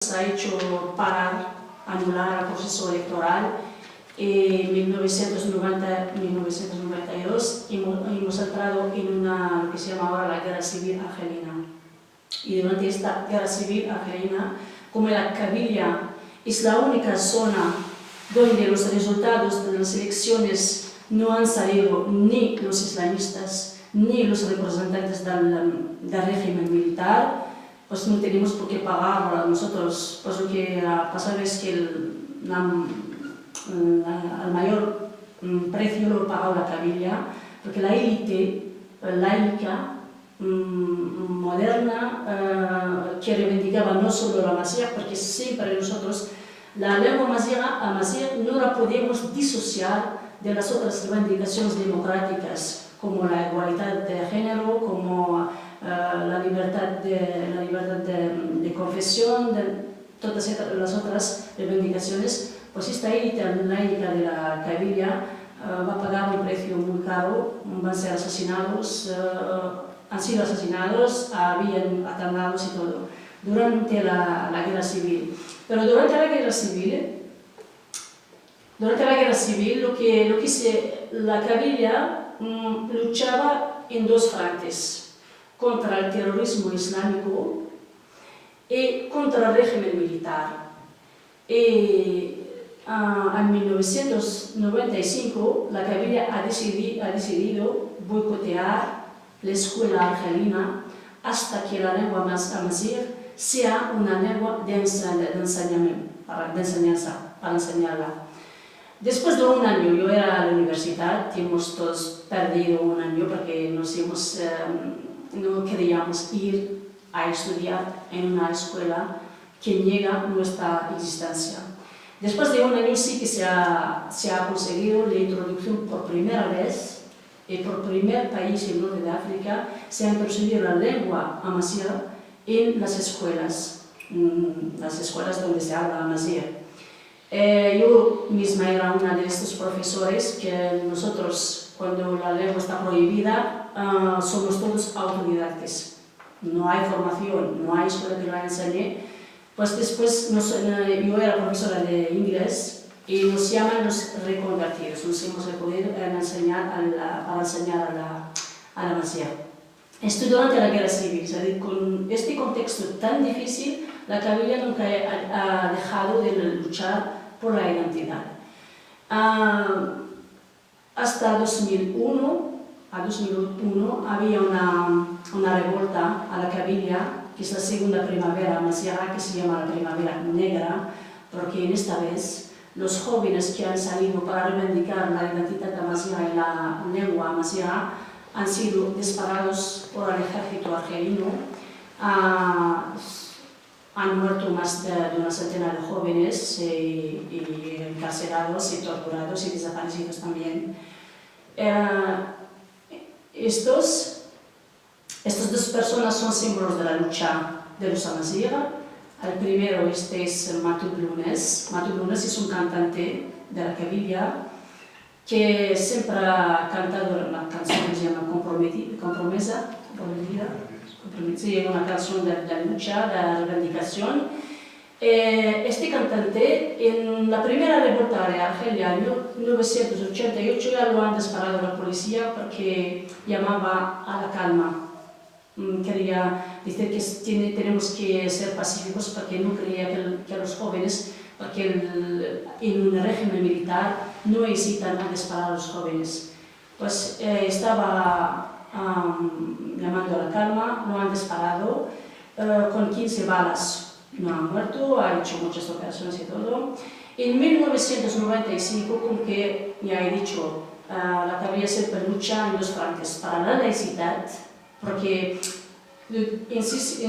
ha hecho parar, anular el proceso electoral. En 1990-1992 hemos entrado en lo que se llama ahora la Guerra Civil Argelina. Y durante esta Guerra Civil Argelina, como la Cabilia es la única zona donde los resultados de las elecciones no han salido ni los islamistas ni los representantes del régimen militar, pues no tenemos por qué pagar nosotros. Pues lo que ha pasado es que el mayor precio lo ha pagado la Cabilia, porque la élite laica moderna que reivindicaba no solo la Masía, porque siempre nosotros la lengua masía no la podemos disociar de las otras reivindicaciones democráticas, como la igualdad de género, como la libertad de confesión, de todas las otras reivindicaciones. Pues esta élite laica de la Cabilia va a pagar un precio muy caro, van a ser asesinados, han sido asesinados, habían atentados y todo, durante la Guerra Civil. Pero durante la Guerra Civil, la Cabilia luchaba en dos frentes, contra el terrorismo islámico y contra el régimen militar. En 1995 la Cabilia ha decidido boicotear la escuela argelina hasta que la lengua amazigh sea una lengua de enseñamiento, para enseñarla. Después de un año, yo era a la universidad, hemos todos perdido un año porque no queríamos ir a estudiar en una escuela que niega nuestra existencia. Después de un año sí que se ha conseguido la introducción por primera vez, y por primer país en el norte de África, se ha introducido la lengua amazigh en las escuelas donde se habla amazigh. Yo misma era una de estos profesores que nosotros, cuando la lengua está prohibida, somos todos autodidactas. No hay formación, no hay escuela que la enseñe. Pues después yo era profesora de inglés y nos llaman los reconvertidos. Nos hemos podido enseñar para enseñar a la Masía. Esto durante la Guerra Civil. Es decir, con este contexto tan difícil, la Cabilia nunca ha dejado de luchar por la identidad. Hasta 2001 había una revolta a la Cabilia, que es la segunda primavera masía, que se llama la primavera negra, porque en esta vez los jóvenes que han salido para reivindicar la identidad amazigha y la lengua amazigha han sido disparados por el ejército argelino. Han muerto más de una centena de jóvenes y encarcelados y torturados y desaparecidos también. Estas dos personas son símbolos de la lucha de los amazigh. El primero es Matub Lunes. Matub Lunes es un cantante de la Cabilia que siempre ha cantado una canción que se llama Comprometida, una canción de lucha, de reivindicación. Este cantante, en la primera revolta de Argelia en 1988, ya lo han disparado la policía porque llamaba a la calma. Quería decir que tenemos que ser pacíficos porque no creía que los jóvenes, porque en un régimen militar no incitan a disparar a los jóvenes. Pues estaba llamando a la calma, lo han disparado con 15 balas. No ha muerto, ha hecho muchas operaciones y todo. En 1995, como que ya he dicho, la Cabilia siempre lucha en dos frentes, para la laicidad, porque insisto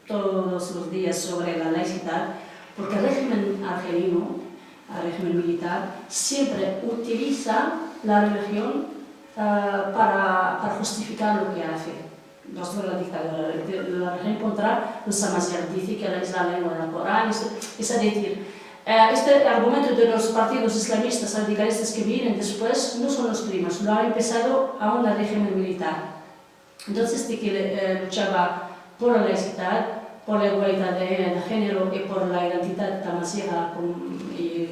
todos los días sobre la laicidad, porque el régimen argelino, el régimen militar, siempre utiliza la religión para justificar lo que hace. No sobre la dictadura, la religión contra los amazigh dice que es la lengua del Corán, es decir, este argumento de los partidos islamistas radicalistas que vienen después no son los primeros, lo ha empezado aún el régimen militar. Entonces, de que luchaba por la laicidad, por la igualdad de género y por la identidad tamasiega y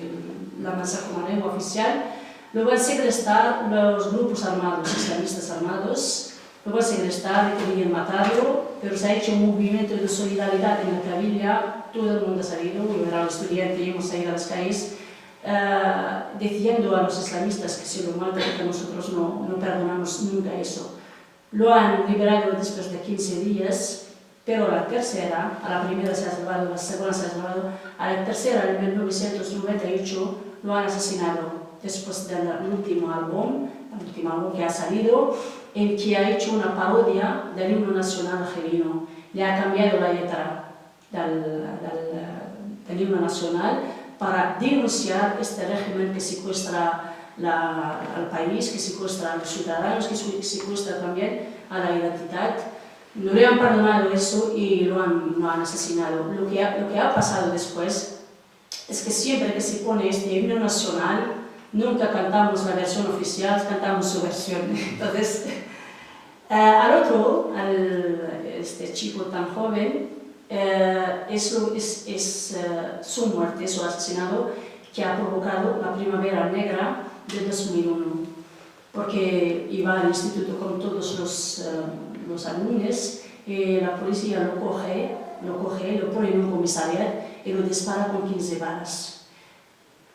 la masa como lengua oficial, lo van a segrestar los grupos armados, islamistas armados, lo van a segrestar y querían matarlo, pero se ha hecho un movimiento de solidaridad en la Cabilia, todo el mundo ha salido, yo era un estudiante y hemos salido a las calles, diciendo a los islamistas que si lo matan, que nosotros no perdonamos nunca eso. Lo han liberado después de 15 días, pero la tercera, a la primera se ha salvado, a la segunda se ha salvado, a la tercera, en 1998, lo han asesinado después del último álbum que ha salido, en que ha hecho una parodia del himno nacional argelino. Le ha cambiado la letra del himno nacional para denunciar este régimen que secuestra al país, que secuestra a los ciudadanos, que secuestra también a la identidad. No le han perdonado eso y lo han asesinado. Lo que ha pasado después es que siempre que se pone este himno nacional, nunca cantamos la versión oficial, cantamos su versión. Entonces, este chico tan joven, es su muerte, su asesinato, que ha provocado la Primavera Negra de 2001, porque iba al instituto con todos los alumnos y la policía lo coge, lo pone en un comisariat y lo dispara con 15 balas.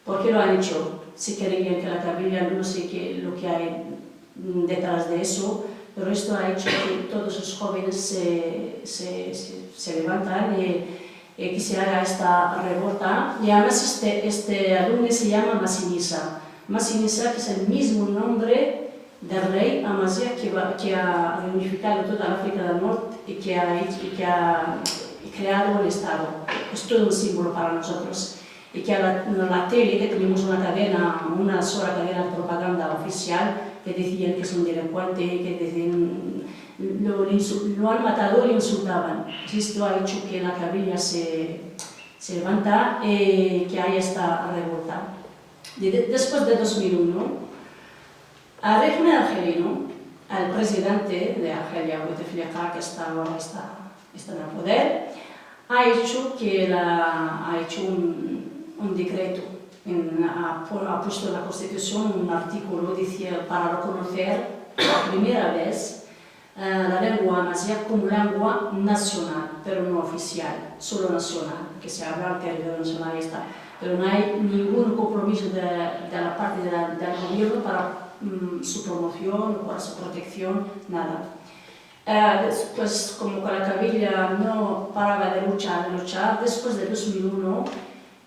¿Por qué lo han hecho? Si querían que la Cabilia, no sé lo que hay detrás de eso, pero esto ha hecho que todos los jóvenes se levantan y que se haga esta revolta. Y además este alumno se llama Masinisa. Masinisa, que es el mismo nombre del rey Amasya que ha reunificado toda la África del Norte y que ha creado el Estado. Es todo un símbolo para nosotros. Y que la tele, que tenemos una sola cadena de propaganda oficial, que decían que es un delincuente, que decían, lo han matado y lo insultaban. Esto ha hecho que la Cabilia se levanta y que haya esta revolta. Después de 2001, al régimen argelino, al presidente de Argelia, Bouteflika, que está en el poder, ha hecho un decreto, ha puesto en la Constitución un artículo para reconocer por primera vez la lengua amasya como lengua nacional, pero no oficial, solo nacional, que se habla al territorio nacional y está. Pero no hay ningún compromiso de la parte del gobierno para su promoción, para su protección, nada. Pues como la Cabilia no paraba de luchar, después de 2001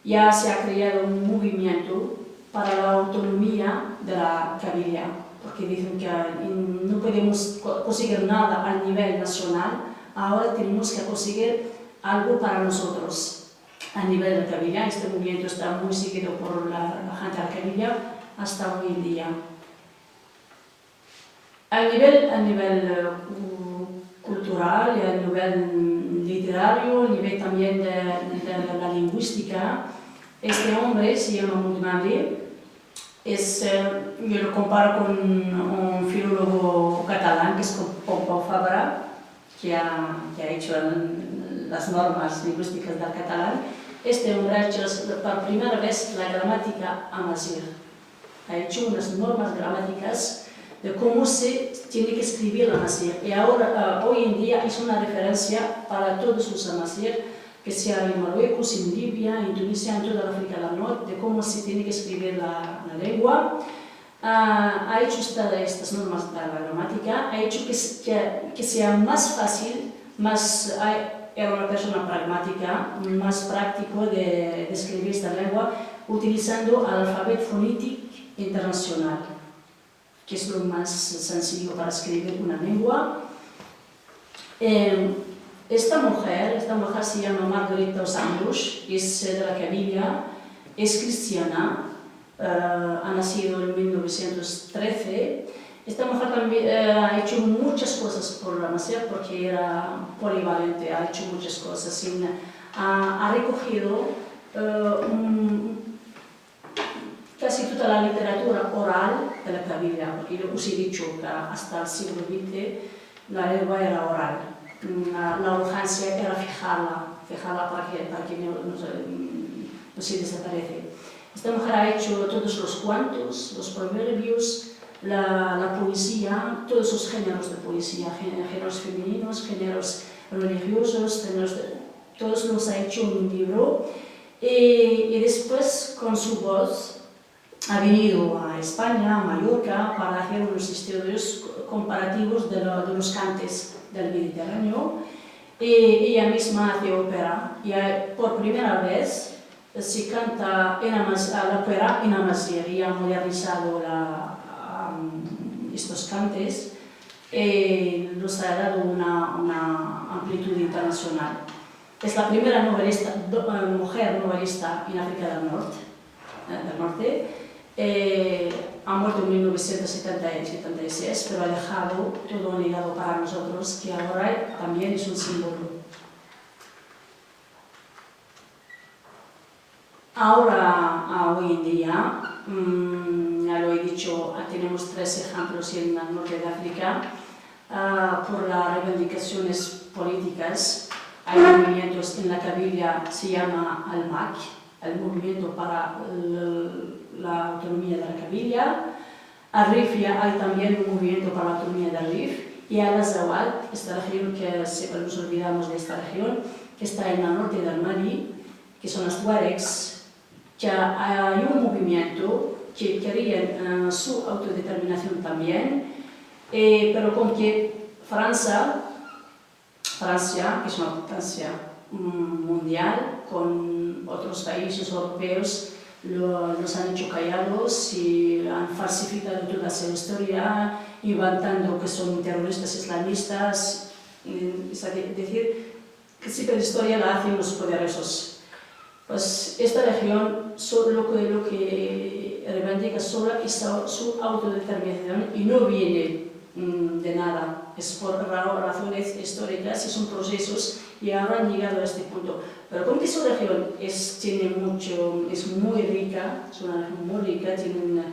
ya se ha creado un movimiento para la autonomía de la Cabilia, porque dicen que no podemos conseguir nada a nivel nacional, ahora tenemos que conseguir algo para nosotros a nivel de Cabilia. Este movimiento está muy seguido por la gente de Cabilia hasta hoy en día. A nivel cultural y a nivel literario, a nivel también de la lingüística, este hombre se llama Montmadi. Yo lo comparo con un filólogo catalán que es Pompeu Fabra, que ha hecho las normas lingüísticas del catalán. Este hombre ha hecho por primera vez la gramática amazigh. Ha hecho unas normas gramáticas de cómo se tiene que escribir la amazigh. Y ahora, hoy en día, es una referencia para todos los amazigh, que sea en Marruecos, en Libia, en Tunisia, en toda la África del Norte, de cómo se tiene que escribir la lengua. Ha hecho estas normas de la gramática, ha hecho que sea más fácil, era una persona pragmática, más práctico de escribir esta lengua, utilizando el alfabeto fonético internacional, que es lo más sencillo para escribir una lengua. Esta mujer se llama Margarita Osandush, es de la Cabilia, es cristiana, ha nacido en 1913. Esta mujer también ha hecho muchas cosas por la amazigh porque era polivalente, ha hecho muchas cosas. Ha recogido casi toda la literatura oral de la Cabilia, porque os he dicho que hasta el siglo XX la lengua era oral. la urgencia era fijarla para que no se desaparece. Esta mujer ha hecho todos los cuentos, los proverbios, la poesía, todos esos géneros de poesía, géneros femeninos, géneros religiosos, todos los ha hecho en un libro. Y después, con su voz, ha venido a España, a Mallorca, para hacer unos estudios comparativos de los cantes del Mediterráneo. Y ella misma hace ópera. Y por primera vez se canta la ópera en Amazigh, y ha modernizado estos cantes y nos ha dado una amplitud internacional. Es la primera mujer novelista en África del Norte. Ha muerto en 1976, pero ha dejado todo un legado para nosotros que ahora también es un símbolo. Ahora, hoy en día, ya lo he dicho, tenemos 3 ejemplos en el norte de África. Por las reivindicaciones políticas, hay movimientos en la Cabilia, se llama ALMAC, el Movimiento para la Autonomía de la Cabilia. A Rifia hay también un movimiento para la autonomía de Rif. Y a Azawad, esta región que siempre nos olvidamos de esta región, que está en el norte del Mali, que son los Tuaregs, que hay un movimiento que querían su autodeterminación también, pero con que Francia, que es una potencia mundial, con otros países europeos, los han hecho callados y han falsificado toda esa historia, inventando que son terroristas islamistas, es decir, que siempre la historia la hacen los poderosos. Pues esta región lo que reivindica solo es su autodeterminación y no viene de nada, es por razones históricas y son procesos y ahora han llegado a este punto. Pero como esa región es muy rica, es una región muy rica, tienen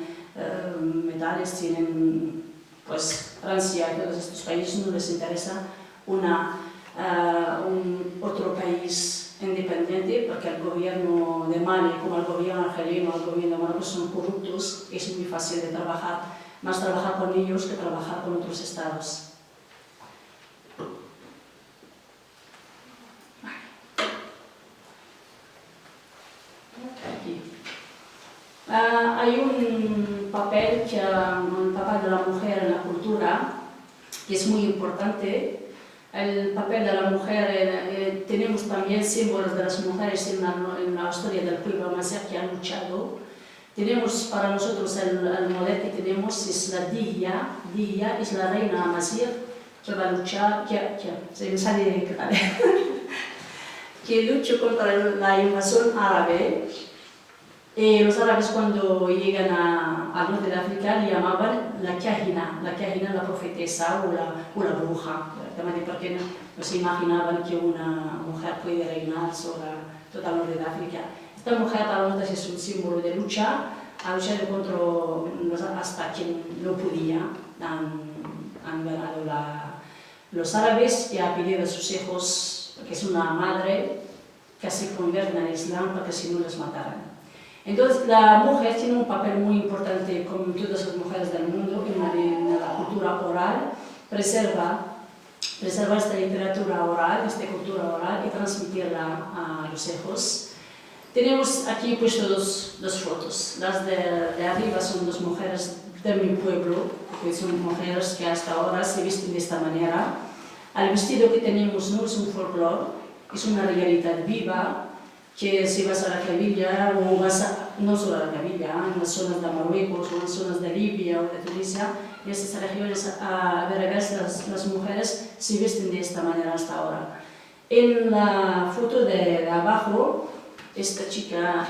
metales, tienen, pues Francia y todos estos países no les interesa otro país independiente, porque el gobierno de Mali, como el gobierno argelino, el gobierno de Marruecos son corruptos, es muy fácil de trabajar, más trabajar con ellos que trabajar con otros estados. Aquí. Hay un papel de la mujer en la cultura que es muy importante. El papel de la mujer, tenemos también símbolos de las mujeres en la historia del pueblo amazigh que han luchado. Tenemos para nosotros el modelo que tenemos es la Diya es la reina amazigh que va a luchar, que luchó contra la invasión árabe. Los árabes cuando llegan al norte de África le llamaban la kahina, la profetesa o la bruja, porque no se imaginaban que una mujer puede reinar sobre todo el norte de África. Esta mujer para nosotros es un símbolo de lucha, ha luchado contra hasta que no podía, han ganado los árabes y ha pedido a sus hijos, que es una madre, que se conviertan al Islam para que si no les mataran. Entonces, la mujer tiene un papel muy importante, como todas las mujeres del mundo, en la cultura oral, preserva esta literatura oral, esta cultura oral y transmitirla a los hijos. Tenemos aquí puesto dos fotos. Las de arriba son 2 mujeres de mi pueblo, que son mujeres que hasta ahora se visten de esta manera. El vestido que tenemos no es un folclore, es una realidad viva, que si vas a la Cabilia, o no solo a la Cabilia, en las zonas de Marruecos, o en las zonas de Libia o de Tunisia, en estas regiones bereberes las mujeres se visten de esta manera hasta ahora. En la foto de abajo, esta chica,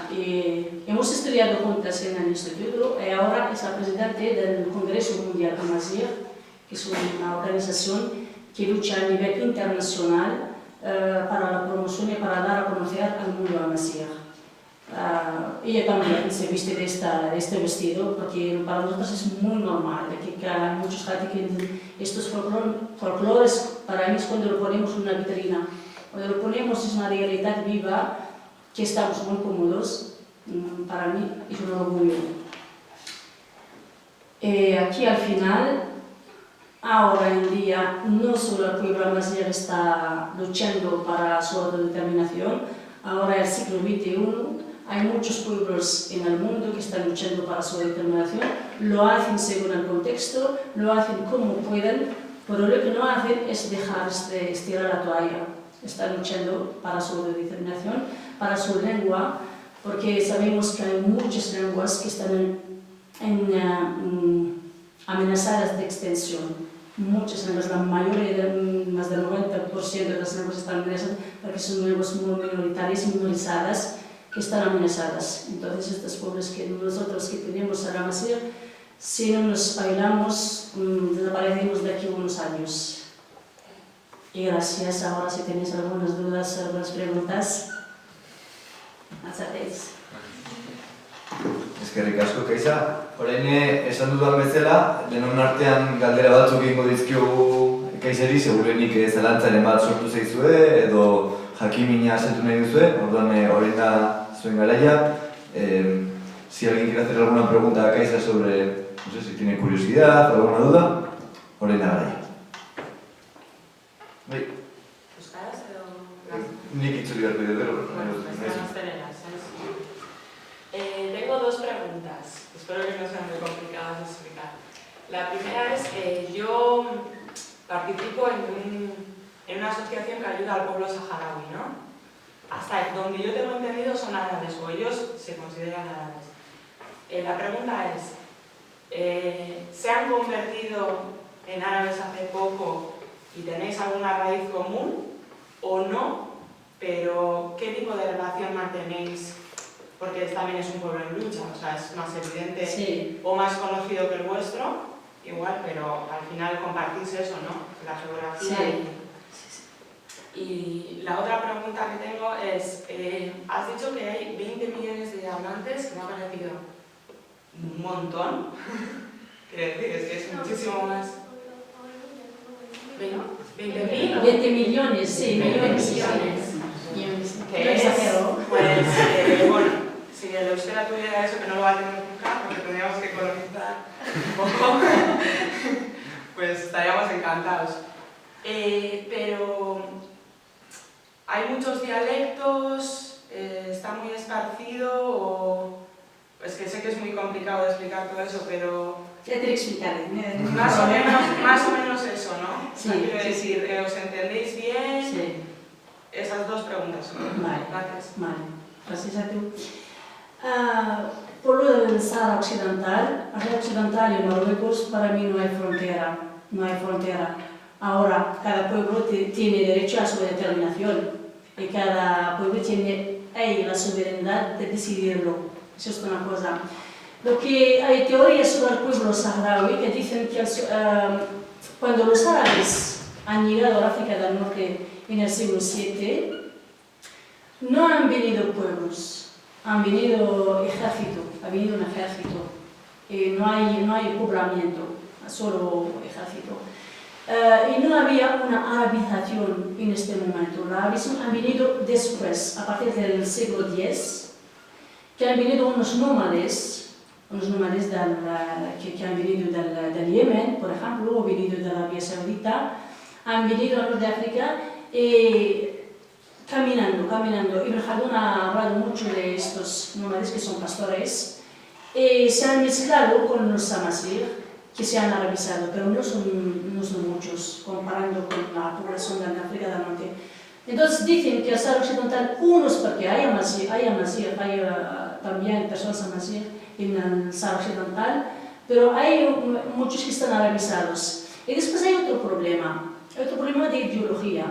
hemos estudiado juntas en el instituto y ahora es la presidenta del Congreso Mundial Amazigh, que es una organización que lucha a nivel internacional para la promoción y para dar a conocer al mundo amazigh. Ella también se viste de este vestido porque para nosotros es muy normal, que hay muchos que estos folclores para mí es cuando lo ponemos en una vitrina, cuando lo ponemos es una realidad viva que estamos muy cómodos, para mí es un orgullo. Aquí al final, ahora en día, no solo el pueblo amazigh está luchando para su autodeterminación, ahora en el siglo XXI hay muchos pueblos en el mundo que están luchando para su determinación, lo hacen según el contexto, lo hacen como pueden, pero lo que no hacen es dejar de estirar la toalla. Están luchando para su determinación, para su lengua, porque sabemos que hay muchas lenguas que están amenazadas de extinción. Muchas lenguas, la mayoría, más del 90% de las lenguas están amenazadas porque son lenguas muy minoritarias y minorizadas que están amenazadas. Entonces, estos pueblos que nosotros que tenemos a la Amazigh, si no nos bailamos, desaparecemos de aquí a unos años. Y gracias. Ahora, si tenéis algunas dudas, algunas preguntas, hacéis. Eskerrik asko, Kaisa. Orain esan dudan bezala, denon artean galdera batzuk egingo dizkiogu Kaisari, segurenik zalantzaren bat sortu zaizue, edo jakimina asentu nahi duzue, orduan orain da zuen garaia. Si alguien quiere hacer alguna pregunta a Kaisa sobre, no sé si tiene curiosidad o alguna duda, orain da garaia. Bai. Euskaraz edo... Nik itzuli beharko dut, Bueno, pues las teneras, tengo dos preguntas, espero que no sean muy complicadas de explicar. La primera es que yo participo en una asociación que ayuda al pueblo saharaui, ¿no? Hasta donde yo tengo entendido son árabes, o ellos se consideran árabes. La pregunta es, ¿se han convertido en árabes hace poco y tenéis alguna raíz común o no? Pero, ¿qué tipo de relación mantenéis? Porque también es un pueblo en lucha, o sea, es más evidente Sí. o más conocido que el vuestro, igual, pero al final compartís eso, ¿no? La geografía. Sí. Y la otra pregunta que tengo es, has dicho que hay 20 millones de hablantes, que me ha parecido un montón. Quiero decir, es que es muchísimo más. ¿20.000? 20 millones, sí, 20 millones. millones. No Que es, exagero. pues, bueno, si el euskera tuviera eso, que no lo va a tener nunca, porque tendríamos que colonizar un poco, pues estaríamos encantados. Pero hay muchos dialectos, está muy esparcido, o es que sé que es muy complicado de explicar todo eso, pero Ya te lo explicaré. más o menos eso, ¿no? Sí, Quiero sí, decir, ¿os entendéis bien? Sí. Esas dos preguntas. Vale. Gracias. Vale, gracias a ti. Por lo del Sahara Occidental, y Marruecos, para mí no hay frontera, no hay frontera. Ahora, cada pueblo tiene derecho a su determinación y cada pueblo tiene ahí la soberanía de decidirlo. Eso es una cosa. Lo que hay teorías sobre el pueblo saharaui que dicen que cuando los árabes han llegado a África del Norte en el siglo VII, no han venido pueblos, han venido ejército, ha venido un ejército. No hay poblamiento, solo ejército. Y no había una arabización en este momento. La arabización ha venido después, a partir del siglo X, que han venido unos nómades que han venido del Yemen, por ejemplo, o venido de Arabia Saudita, han venido al norte de África caminando. Ibn Khaldun ha hablado mucho de estos nómades que son pastores, se han mezclado con los amazigh, que se han arabizado, pero no son muchos, comparando con la población de África del Norte. Entonces dicen que el Sahara Occidental, unos porque hay también personas amazigh en el Sahara Occidental, pero hay muchos que están arabizados. Y después hay otro problema de ideología.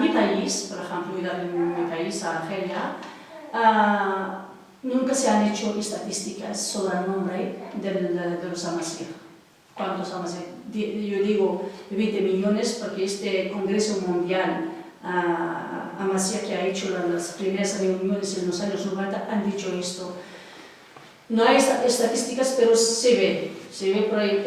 Mi país, por ejemplo, en mi país, Argelia, nunca se han hecho estadísticas sobre el nombre de los amazigh. ¿Cuántos amazigh? Yo digo 20 millones porque este Congreso Mundial Amasya, que ha hecho las primeras reuniones en los años 90, han dicho esto. No hay estadísticas, pero se ve por ahí.